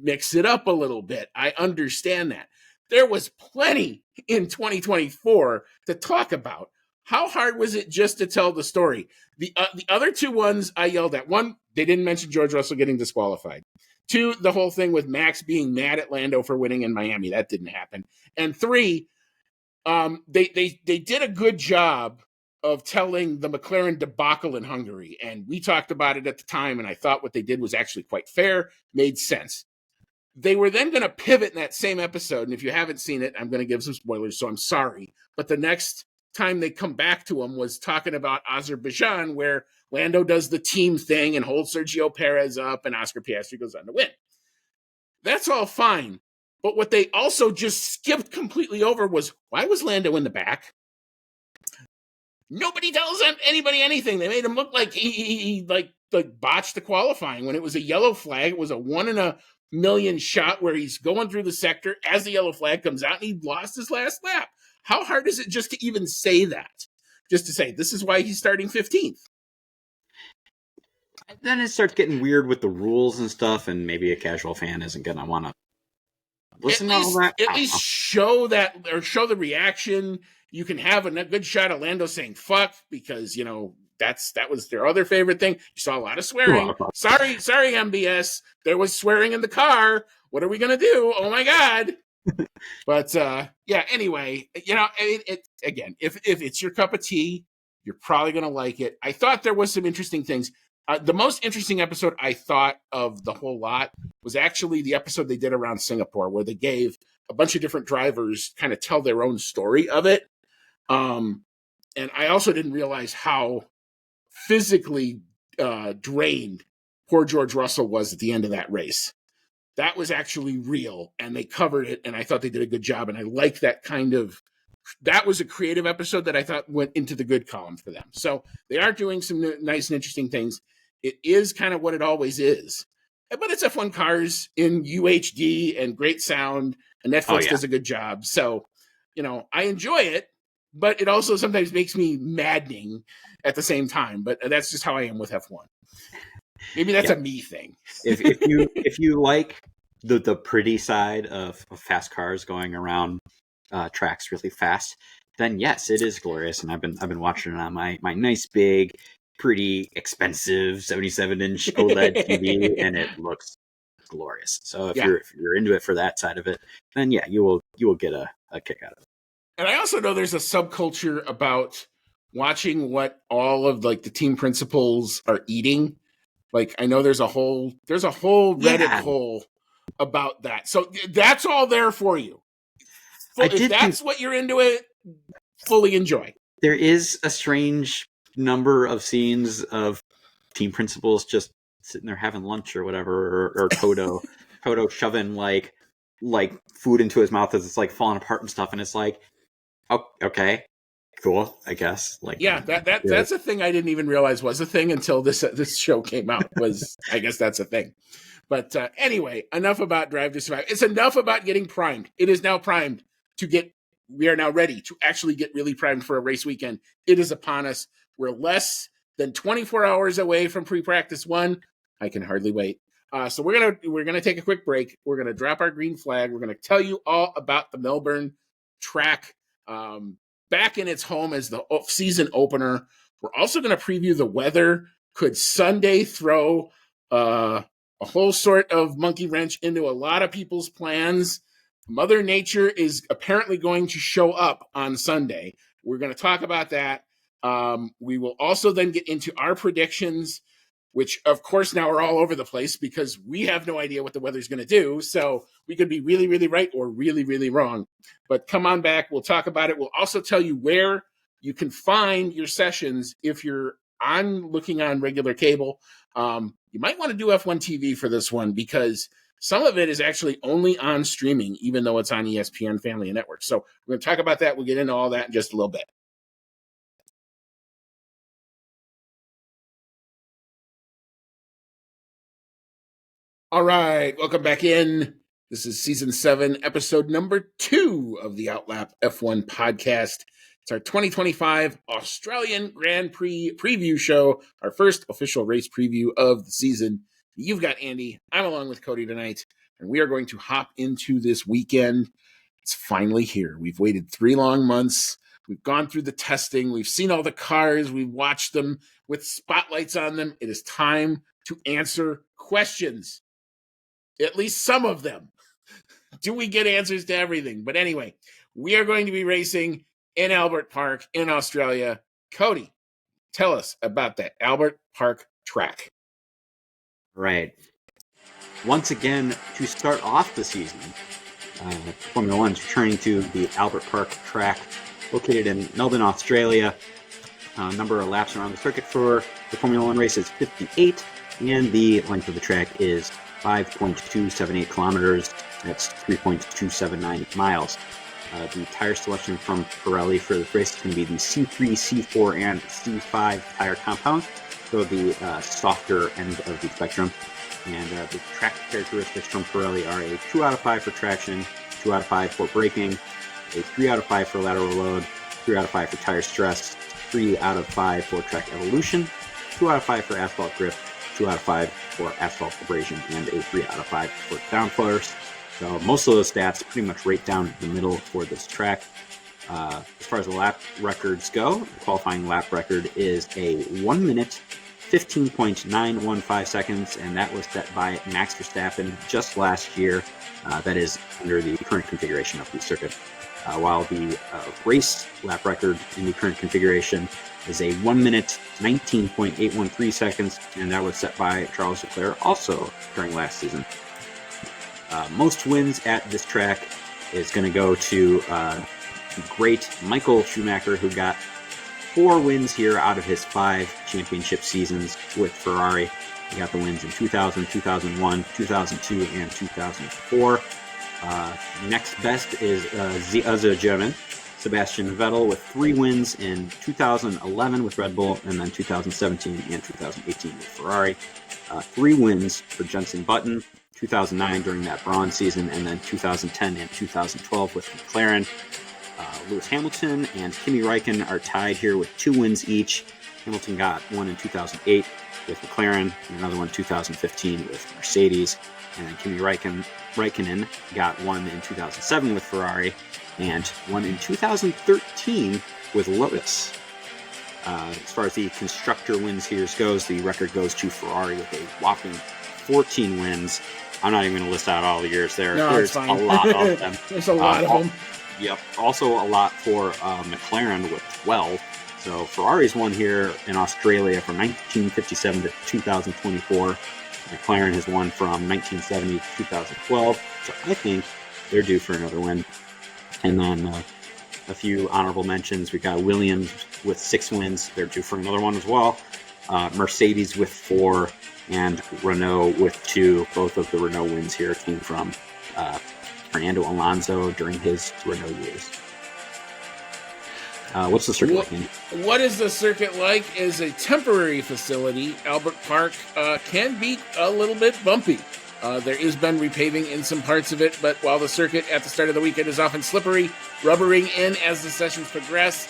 Speaker 1: mix it up a little bit. I understand that. There was plenty in 2024 to talk about. How hard was it just to tell the story? The other 2 ones I yelled at. 1, they didn't mention George Russell getting disqualified. 2, the whole thing with Max being mad at Lando for winning in Miami. That didn't happen. And 3, they did a good job of telling the McLaren debacle in Hungary. And we talked about it at the time, and I thought what they did was actually quite fair, made sense. They were then going to pivot in that same episode, and if you haven't seen it, I'm going to give some spoilers, so I'm sorry. But the next time they come back to him was talking about Azerbaijan, where Lando does the team thing and holds Sergio Perez up, and Oscar Piastri goes on to win. That's all fine. But what they also just skipped completely over was, why was Lando in the back? Nobody tells anybody anything. They made him look like he botched the qualifying when it was a yellow flag. It was a 1 in a million shot where he's going through the sector as the yellow flag comes out, and he lost his last lap. How hard is it just to even say that? Just to say, this is why he's starting 15th.
Speaker 2: Then it starts getting weird with the rules and stuff, and maybe a casual fan isn't going to want to listen to all that.
Speaker 1: At least show that, or show the reaction. You can have a good shot of Lando saying fuck, because, that was their other favorite thing. You saw a lot of swearing. Sorry, MBS. There was swearing in the car. What are we going to do? Oh, my God. But, yeah, anyway, again, if it's your cup of tea, you're probably going to like it. I thought there was some interesting things. The most interesting episode I thought of the whole lot was actually the episode they did around Singapore, where they gave a bunch of different drivers kind of tell their own story of it. And I also didn't realize how physically drained poor George Russell was at the end of that race. That was actually real, and they covered it, and I thought they did a good job, and I like that that was a creative episode that I thought went into the good column for them. So they are doing some nice and interesting things. It is kind of what it always is. But it's F1 cars in UHD and great sound, and Netflix does a good job. So, I enjoy it, but it also sometimes makes me maddening at the same time. But that's just how I am with F1. Maybe that's a me thing.
Speaker 2: if you like the pretty side of fast cars going around tracks really fast, then yes, it is glorious. And I've been watching it on my nice big, pretty expensive 77-inch OLED TV, and it looks glorious. So if you're into it for that side of it, then yeah, you will get a kick out of it.
Speaker 1: And I also know there's a subculture about watching what all of like the team principals are eating. Like I know there's a whole Reddit hole about that. So that's all there for you. If that's what you're into, it fully enjoy.
Speaker 2: There is a strange number of scenes of team principals just sitting there having lunch or whatever, or Toto shoving like food into his mouth as it's like falling apart and stuff, and it's like, oh, okay, cool, I guess. Like,
Speaker 1: yeah, that's a thing I didn't even realize was a thing until this show came out. Was I guess that's a thing. But anyway, enough about Drive to Survive. It's enough about getting primed. It is now primed to get. We are now ready to actually get really primed for a race weekend. It is upon us. We're less than 24 hours away from pre-practice 1. I can hardly wait. So we're gonna take a quick break. We're gonna drop our green flag. We're gonna tell you all about the Melbourne track, back in its home as the season opener. We're also gonna preview the weather. Could Sunday throw a whole sort of monkey wrench into a lot of people's plans? Mother Nature is apparently going to show up on Sunday. We're going to talk about that. We will also then get into our predictions, which of course now are all over the place because we have no idea what the weather's going to do. So we could be really, really right or really, really wrong. But come on back. We'll talk about it. We'll also tell you where you can find your sessions if you're looking on regular cable. You might want to do F1 TV for this one because some of it is actually only on streaming, even though it's on ESPN Family and Network. So we're going to talk about that. We'll get into all that in just a little bit. All right, welcome back in. This is season 7, episode number 2 of the Outlap F1 podcast. It's our 2025 Australian Grand Prix preview show, our first official race preview of the season. You've got Andy. I'm along with Cody tonight, and we are going to hop into this weekend. It's finally here. We've waited 3 long months. We've gone through the testing. We've seen all the cars. We've watched them with spotlights on them. It is time to answer questions. At least some of them. Do we get answers to everything? But anyway, we are going to be racing in Albert Park in Australia. Cody, tell us about that Albert Park track.
Speaker 2: Right. Once again, to start off the season, Formula One's returning to the Albert Park track, located in Melbourne, Australia. Number of laps around the circuit for the Formula One race is 58, and the length of the track is 5.278 kilometers. That's 3.279 miles. The tire selection from Pirelli for this race is going to be the C3, C4, and C5 tire compound, so the softer end of the spectrum. And the track characteristics from Pirelli are a 2 out of 5 for traction, 2 out of 5 for braking, a 3 out of 5 for lateral load, 3 out of 5 for tire stress, 3 out of 5 for track evolution, 2 out of 5 for asphalt grip, 2 out of 5 for asphalt abrasion, and a 3 out of 5 for downforce. So most of those stats pretty much right down the middle for this track. As far as the lap records go, the qualifying lap record is a 1 minute, 15.915 seconds, and that was set by Max Verstappen just last year. That is under the current configuration of the circuit. While the race lap record in the current configuration is a 1 minute, 19.813 seconds, and that was set by Charles Leclerc also during last season. Most wins at this track is going to go to the great Michael Schumacher, who got 4 wins here out of his 5 championship seasons with Ferrari. He got the wins in 2000, 2001, 2002, and 2004. Next best is the other German, Sebastian Vettel, with 3 wins in 2011 with Red Bull, and then 2017 and 2018 with Ferrari. 3 wins for Jenson Button, 2009 during that Brawn season, and then 2010 and 2012 with McLaren. Lewis Hamilton and Kimi Räikkönen are tied here with 2 wins each. Hamilton got one in 2008 with McLaren, and another one in 2015 with Mercedes. And then Kimi Räikkönen got one in 2007 with Ferrari, and one in 2013 with Lotus. As far as the constructor wins here goes, the record goes to Ferrari with a whopping 14 wins. I'm not even going to list out all the years there.
Speaker 1: No,
Speaker 2: There's a lot of them.
Speaker 1: There's a lot of them.
Speaker 2: Yep. Also a lot for McLaren with 12. So Ferrari's won here in Australia from 1957 to 2024. McLaren has won from 1970 to 2012. So I think they're due for another win. And then a few honorable mentions. We got Williams with 6 wins. They're due for another one as well. Mercedes with 4, and Renault with 2. Both of the Renault wins here came from Fernando Alonso during his Renault years. What's the circuit like?
Speaker 1: What is the circuit like? Is a temporary facility. Albert Park can be a little bit bumpy. There is been repaving in some parts of it, but while the circuit at the start of the weekend is often slippery, rubbering in as the sessions progress.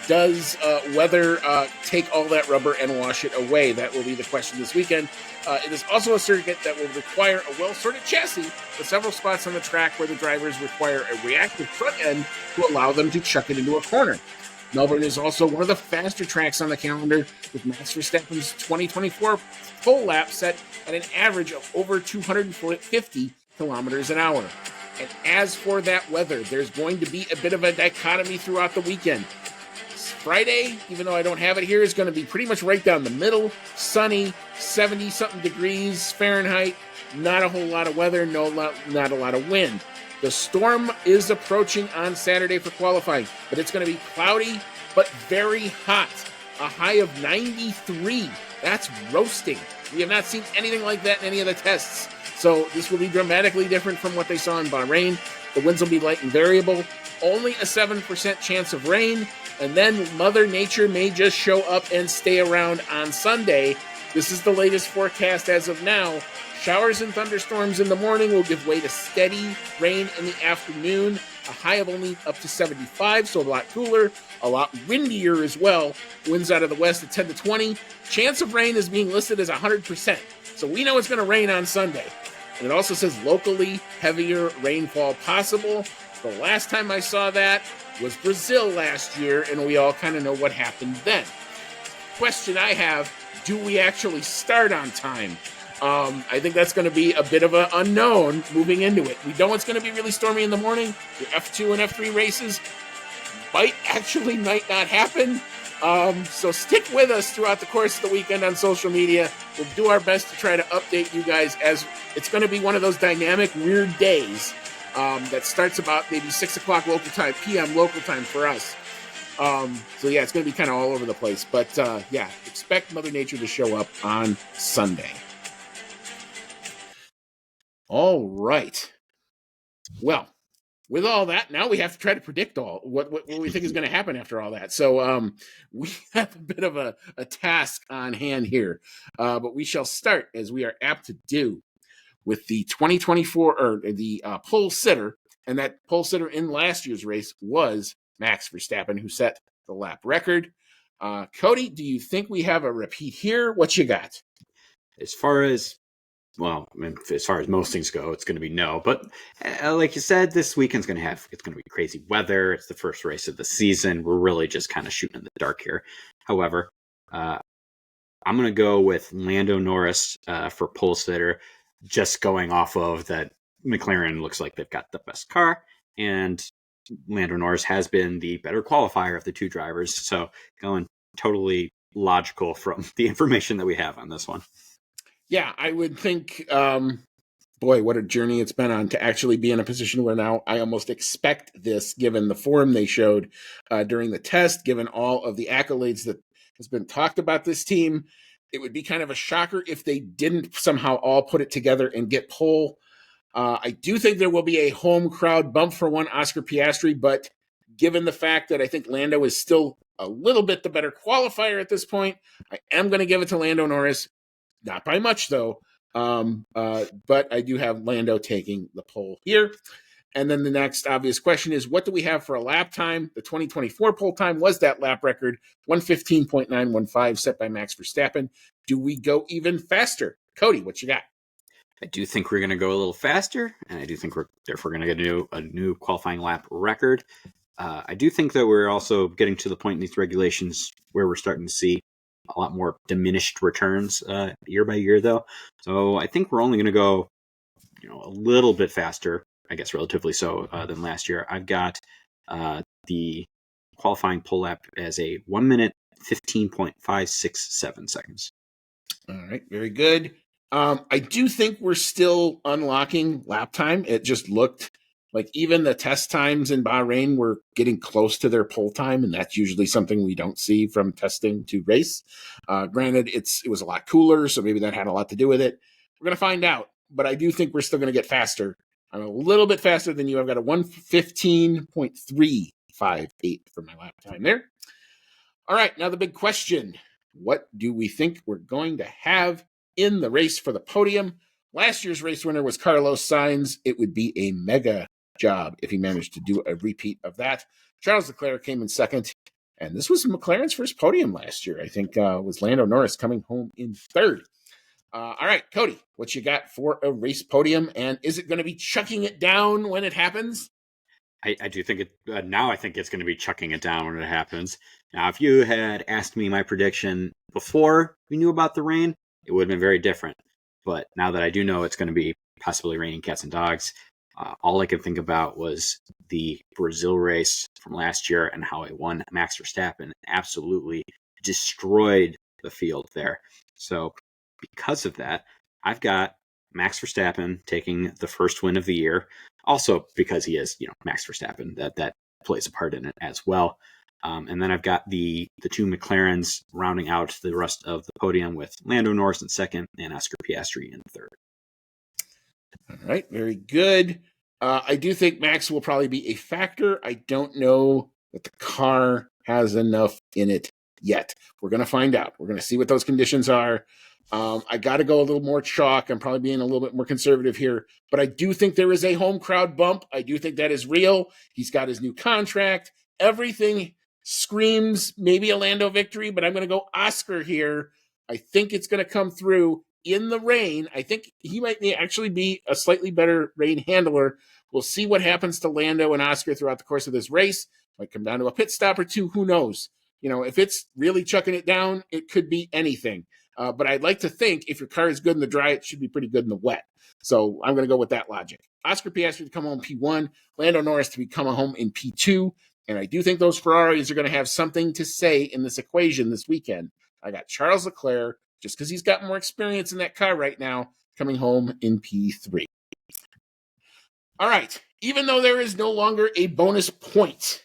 Speaker 1: Does weather take all that rubber and wash it away? That will be the question this weekend. It is also a circuit that will require a well-sorted chassis with several spots on the track where the drivers require a reactive front end to allow them to chuck it into a corner. Melbourne is also one of the faster tracks on the calendar, with Max Verstappen's 2024 pole lap set at an average of over 250 kilometers an hour. And as for that weather, there's going to be a bit of a dichotomy throughout the weekend. Friday, even though I don't have it here, is going to be pretty much right down the middle. Sunny, 70-something degrees Fahrenheit. Not a whole lot of weather, not a lot of wind. The storm is approaching on Saturday for qualifying, but it's going to be cloudy but very hot. A high of 93. That's roasting. We have not seen anything like that in any of the tests. So this will be dramatically different from what they saw in Bahrain. The winds will be light and variable. Only a 7% chance of rain. And then Mother Nature may just show up and stay around on Sunday. This is the latest forecast as of now. Showers and thunderstorms in the morning will give way to steady rain in the afternoon. A high of only up to 75, so a lot cooler, a lot windier as well. Winds out of the west at 10 to 20. Chance of rain is being listed as 100%. So we know it's going to rain on Sunday. And it also says locally heavier rainfall possible. The last time I saw that was Brazil last year, and we all kind of know what happened then. Question I have, do we actually start on time? I think that's going to be a bit of an unknown moving into it. We know it's going to be really stormy in the morning. Your F2 and F3 races might not happen. So stick with us throughout the course of the weekend on social media. We'll do our best to try to update you guys, as it's going to be one of those dynamic, weird days that starts about maybe 6 o'clock local time, p.m. local time for us. So yeah, it's going to be kind of all over the place. But yeah, expect Mother Nature to show up on Sunday. All right. Well, with all that, now we have to try to predict what we think is going to happen after all that. So we have a bit of a task on hand here. But we shall start, as we are apt to do, with the 2024, or the pole sitter. And that pole sitter in last year's race was Max Verstappen, who set the lap record. Cody, do you think we have a repeat here? What you got?
Speaker 2: As far as most things go, it's going to be no. But like you said, this weekend's going to be crazy weather. It's the first race of the season. We're really just kind of shooting in the dark here. However, I'm going to go with Lando Norris for pole sitter, just going off of that McLaren looks like they've got the best car, and Lando Norris has been the better qualifier of the two drivers. So going totally logical from the information that we have on this one.
Speaker 1: Yeah, I would think, boy, what a journey it's been on to actually be in a position where now I almost expect this, given the form they showed during the test, given all of the accolades that has been talked about this team. It would be kind of a shocker if they didn't somehow all put it together and get pole. I do think there will be a home crowd bump for one Oscar Piastri, but given the fact that I think Lando is still a little bit the better qualifier at this point, I am going to give it to Lando Norris. Not by much, though. But I do have Lando taking the pole here. And then the next obvious question is, what do we have for a lap time? The 2024 pole time was that lap record, 1:15.915, set by Max Verstappen. Do we go even faster? Cody, what you got?
Speaker 2: I do think we're going to go a little faster, and I do think we're therefore going to get a new qualifying lap record. I do think that we're also getting to the point in these regulations where we're starting to see a lot more diminished returns year by year, though. So I think we're only going to go, a little bit faster, I guess, relatively so, than last year. I've got the qualifying pole lap as a 1 minute 15.567 seconds.
Speaker 1: All right, very good. I do think we're still unlocking lap time. It just looked like even the test times in Bahrain were getting close to their pole time, and that's usually something we don't see from testing to race. Granted, it was a lot cooler, so maybe that had a lot to do with it. We're going to find out, but I do think we're still going to get faster. I'm a little bit faster than you. I've got a 1:15.358 for my lap time there. All right, now the big question. What do we think we're going to have in the race for the podium? Last year's race winner was Carlos Sainz. It would be a mega job if he managed to do a repeat of that. Charles Leclerc came in second, and this was McLaren's first podium last year. I think was Lando Norris coming home in third. All right, Cody, what you got for a race podium, and is it going to be chucking it down when it happens?
Speaker 2: I do think it now. I think it's going to be chucking it down when it happens. Now, if you had asked me my prediction before we knew about the rain, it would have been very different. But now that I do know it's going to be possibly raining cats and dogs, all I could think about was the Brazil race from last year and how it won Max Verstappen absolutely destroyed the field there. So because of that, I've got Max Verstappen taking the first win of the year. Also because he is, Max Verstappen, that plays a part in it as well. And then I've got the two McLarens rounding out the rest of the podium with Lando Norris in second and Oscar Piastri in third.
Speaker 1: All right, very good. I do think Max will probably be a factor. I don't know that the car has enough in it yet. We're going to find out. We're going to see what those conditions are. I got to go a little more chalk. I'm probably being a little bit more conservative here, but I do think there is a home crowd bump. I do think that is real. He's got his new contract. Everything screams maybe a Lando victory, but I'm going to go Oscar here. I think it's going to come through in the rain. I think he might actually be a slightly better rain handler. We'll see what happens to Lando and Oscar throughout the course of this race. Might come down to a pit stop or two. Who knows? If it's really chucking it down, it could be anything. But I'd like to think if your car is good in the dry, it should be pretty good in the wet. So I'm going to go with that logic. Oscar Piastri to come home P1, Lando Norris to come home in P2. And I do think those Ferraris are going to have something to say in this equation this weekend. I got Charles Leclerc, just because he's got more experience in that car right now, coming home in P3. All right. Even though there is no longer a bonus point,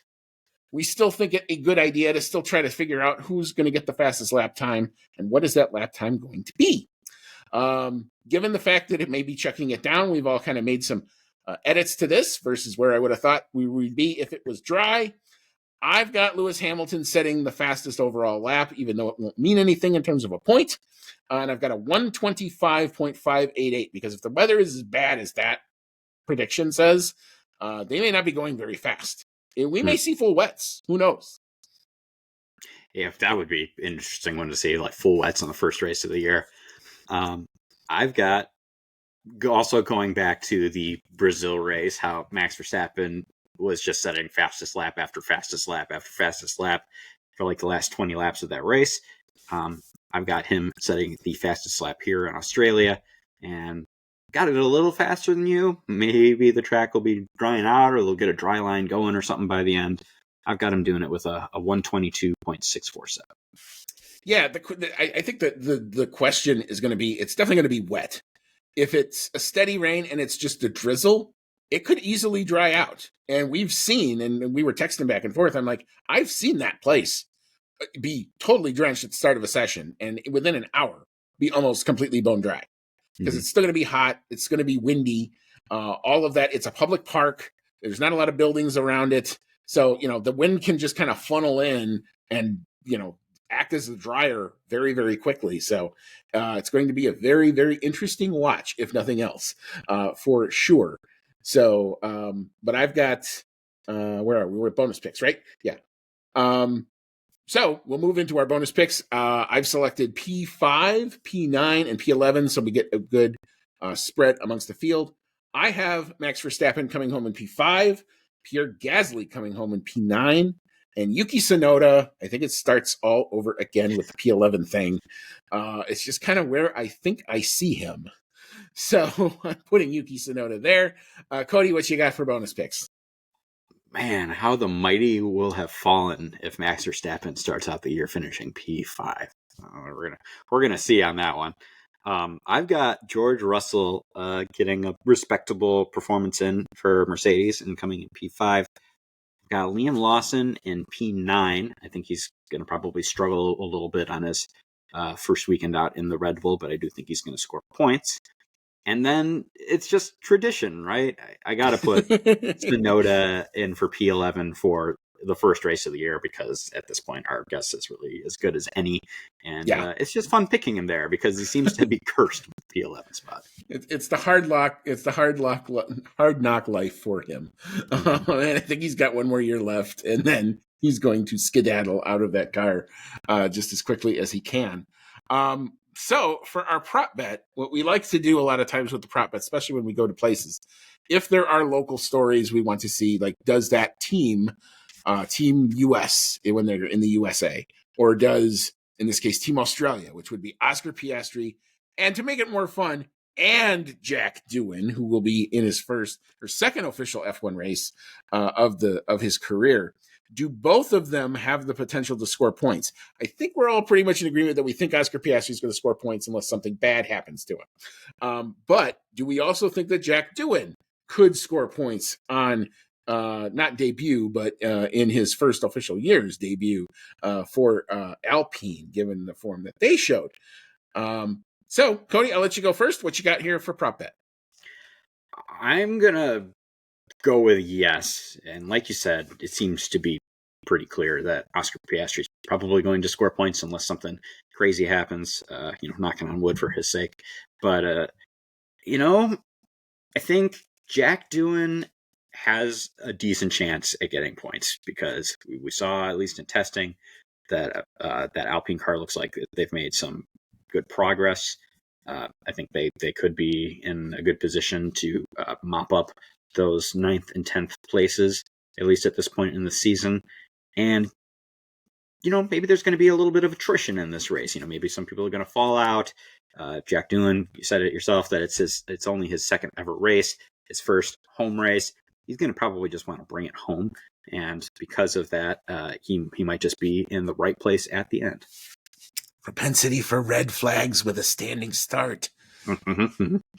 Speaker 1: we still think it a good idea to still try to figure out who's going to get the fastest lap time and what is that lap time going to be. Given the fact that it may be chucking it down, we've all kind of made some edits to this versus where I would have thought we would be if it was dry. I've got Lewis Hamilton setting the fastest overall lap, even though it won't mean anything in terms of a point. And I've got a 1:25.588 because if the weather is as bad as that prediction says, they may not be going very fast. We may see full wets. Who knows?
Speaker 2: Yeah, that would be an interesting one to see, like full wets on the first race of the year. I've got also going back to the Brazil race, how Max Verstappen was just setting fastest lap after fastest lap after fastest lap for like the last 20 laps of that race. I've got him setting the fastest lap here in Australia and got it a little faster than you. Maybe the track will be drying out or they'll get a dry line going or something by the end. I've got him doing it with a 1:22.647.
Speaker 1: Yeah, I think that the question is going to be, it's definitely going to be wet. If it's a steady rain and it's just a drizzle, it could easily dry out. And we've seen, and we were texting back and forth, I'm like, I've seen that place be totally drenched at the start of a session and within an hour be almost completely bone dry. Because it's still going to be hot. It's going to be windy. All of that. It's a public park. There's not a lot of buildings around it. So, the wind can just kind of funnel in and, act as a dryer very, very quickly. So it's going to be a very, very interesting watch, if nothing else, for sure. So, but I've got, where are we? We're at bonus picks, right? Yeah. So we'll move into our bonus picks. I've selected P5, P9, and P11, so we get a good spread amongst the field. I have Max Verstappen coming home in P5, Pierre Gasly coming home in P9, and Yuki Tsunoda. I think it starts all over again with the P11 thing. It's just kind of where I think I see him. So I'm putting Yuki Tsunoda there. Cody, what you got for bonus picks?
Speaker 2: Man, how the mighty will have fallen if Max Verstappen starts out the year finishing P5. We're gonna see on that one. I've got George Russell getting a respectable performance in for Mercedes and coming in P5. Got Liam Lawson in P9. I think he's going to probably struggle a little bit on his first weekend out in the Red Bull, but I do think he's going to score points. And then it's just tradition, right? I got to put Tsunoda in for P11 for the first race of the year because at this point our guess is really as good as any. And it's just fun picking him there because he seems to be cursed with the P11 spot.
Speaker 1: It's the hard luck. It's the hard knock life for him. Mm-hmm. And I think he's got one more year left, and then he's going to skedaddle out of that car just as quickly as he can. So for our prop bet, what we like to do a lot of times with the prop bet, especially when we go to places, if there are local stories we want to see, like does that team US when they're in the USA, or does, in this case, Team Australia, which would be Oscar Piastri, and to make it more fun, and Jack Doohan, who will be in his first or second official F1 race of his career. Do both of them have the potential to score points? I think we're all pretty much in agreement that we think Oscar Piastri is going to score points unless something bad happens to him. But do we also think that Jack Doohan could score points on not debut, but in his first official year's debut for Alpine, given the form that they showed? So, Cody, I'll let you go first. What you got here for prop bet?
Speaker 2: I'm going to go with yes. And like you said, it seems to be pretty clear that Oscar Piastri is probably going to score points unless something crazy happens, knocking on wood for his sake. But, I think Jack Doohan has a decent chance at getting points because we saw, at least in testing, that that Alpine car looks like they've made some good progress. I think they could be in a good position to mop up those 9th and 10th places, at least at this point in the season. And, maybe there's going to be a little bit of attrition in this race. Maybe some people are going to fall out. Jack Doohan, you said it yourself that it's only his second ever race, his first home race. He's going to probably just want to bring it home. And because of that, he might just be in the right place at the end.
Speaker 1: Propensity for red flags with a standing start.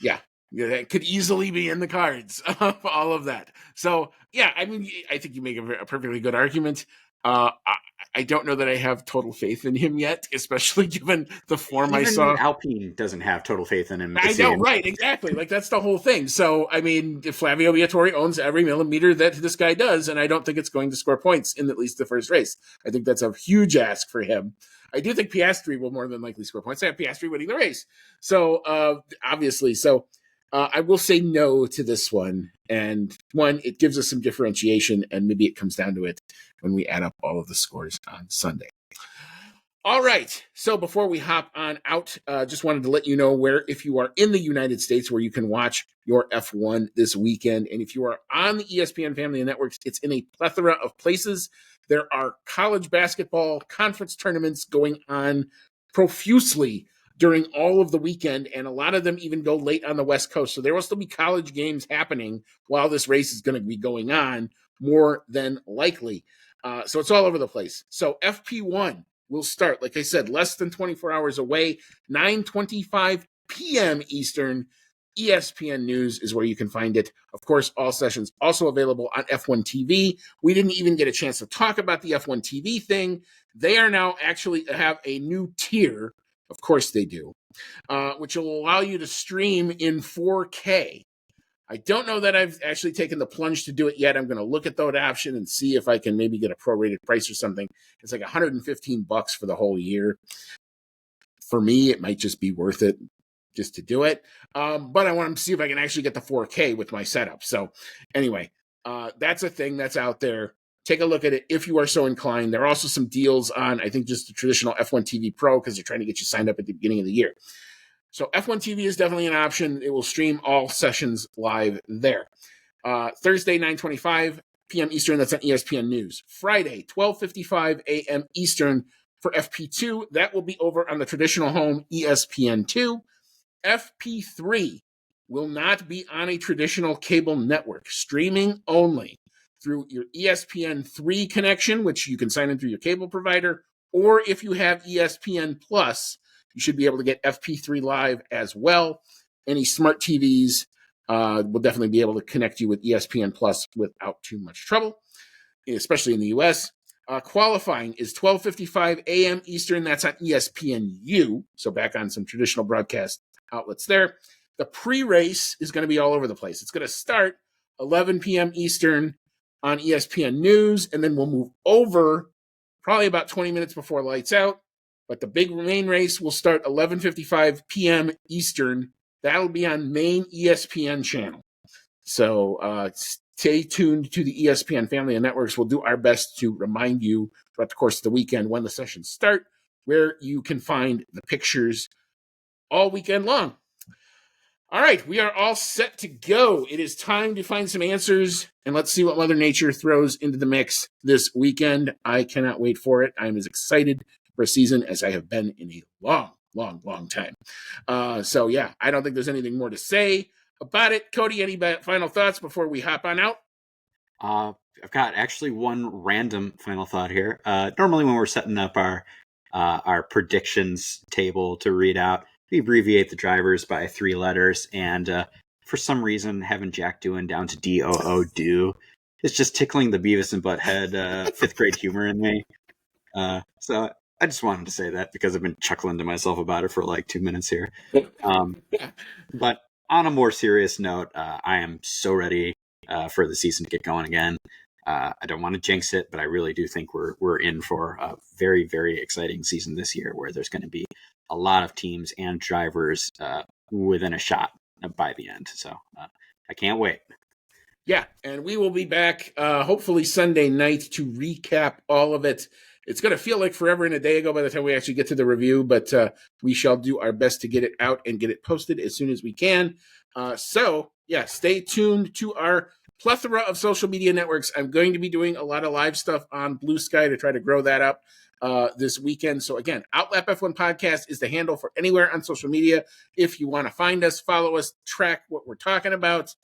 Speaker 1: Yeah, that could easily be in the cards of all of that. So, yeah, I mean, I think you make a perfectly good argument. I don't know that I have total faith in him yet, especially given the form I saw.
Speaker 2: Alpine doesn't have total faith in him.
Speaker 1: I know, right? Exactly. Like, that's the whole thing. So, I mean, Flavio Briatore owns every millimeter that this guy does, and I don't think it's going to score points in at least the first race. I think that's a huge ask for him. I do think Piastri will more than likely score points. I have Piastri winning the race. So, obviously. So, I will say no to this one. And one, it gives us some differentiation, and maybe it comes down to it when we add up all of the scores on Sunday. All right. So before we hop on out, just wanted to let you know where, if you are in the United States, where you can watch your F1 this weekend. And if you are on the ESPN family of networks, it's in a plethora of places. There are college basketball conference tournaments going on profusely during all of the weekend, and a lot of them even go late on the West Coast. So there will still be college games happening while this race is going to be going on, more than likely. So it's all over the place. So FP1 will start, like I said, less than 24 hours away, 9:25 p.m. Eastern. ESPN News is where you can find it. Of course, all sessions also available on F1 TV. We didn't even get a chance to talk about the F1 TV thing. They are now actually have a new tier. Of course they do, which will allow you to stream in 4K. I don't know that I've actually taken the plunge to do it yet. I'm going to look at that option and see if I can maybe get a prorated price or something. It's like $115 for the whole year. For me, it might just be worth it. just to do it. But I want to see if I can actually get the 4K with my setup. So anyway, that's a thing that's out there. Take a look at it if you are so inclined. There are also some deals on, I think, just the traditional F1 TV Pro because they're trying to get you signed up at the beginning of the year. So F1 TV is definitely an option. It will stream all sessions live there. Thursday, 9:25 p.m. Eastern, that's on ESPN News. Friday, 12:55 a.m. Eastern for FP2. That will be over on the traditional home, ESPN2. FP3 will not be on a traditional cable network, streaming only through your ESPN3 connection, which you can sign in through your cable provider, or if you have ESPN Plus, you should be able to get FP3 live as well. Any smart TVs will definitely be able to connect you with ESPN Plus without too much trouble, especially in the US. Qualifying is 12:55 a.m. Eastern. That's on ESPNU. So back on some traditional broadcast outlets there. The pre-race is going to be all over the place. It's going to start 11 p.m. Eastern on ESPN News, and then we'll move over probably about 20 minutes before lights out. But the big main race will start 11:55 p.m. Eastern. That'll be on main ESPN channel. So stay tuned to the ESPN family of networks. We'll do our best to remind you throughout the course of the weekend when the sessions start, where you can find the pictures all weekend long. All right, we are all set to go. It is time to find some answers, and let's see what Mother Nature throws into the mix this weekend. I cannot wait for it. I'm as excited for a season as I have been in a long time. So, yeah, I don't think there's anything more to say about it. Cody, any final thoughts before we hop on out?
Speaker 2: I've got actually one random final thought here. Normally when we're setting up our predictions table to read out, we abbreviate the drivers by 3 letters, and for some reason, having Jack Doohan down to DOO do is just tickling the Beavis and Butthead 5th grade humor in me. So I just wanted to say that because I've been chuckling to myself about it for like 2 minutes here. But on a more serious note, I am so ready for the season to get going again. I don't want to jinx it, but I really do think we're in for a very, very exciting season this year where there's going to be a lot of teams and drivers within a shot by the end. So I can't wait.
Speaker 1: Yeah, and we will be back hopefully Sunday night to recap all of it. It's going to feel like forever and a day ago by the time we actually get to the review, but we shall do our best to get it out and get it posted as soon as we can. So, yeah, stay tuned to our plethora of social media networks. I'm going to be doing a lot of live stuff on Blue Sky to try to grow that up this weekend. So, again, Outlap F1 Podcast is the handle for anywhere on social media. If you want to find us, follow us, track what we're talking about.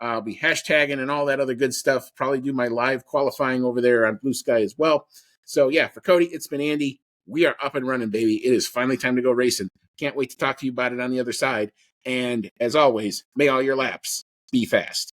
Speaker 1: I'll be hashtagging and all that other good stuff. Probably do my live qualifying over there on Blue Sky as well. So, yeah, for Cody, it's been Andy. We are up and running, baby. It is finally time to go racing. Can't wait to talk to you about it on the other side. And as always, may all your laps be fast.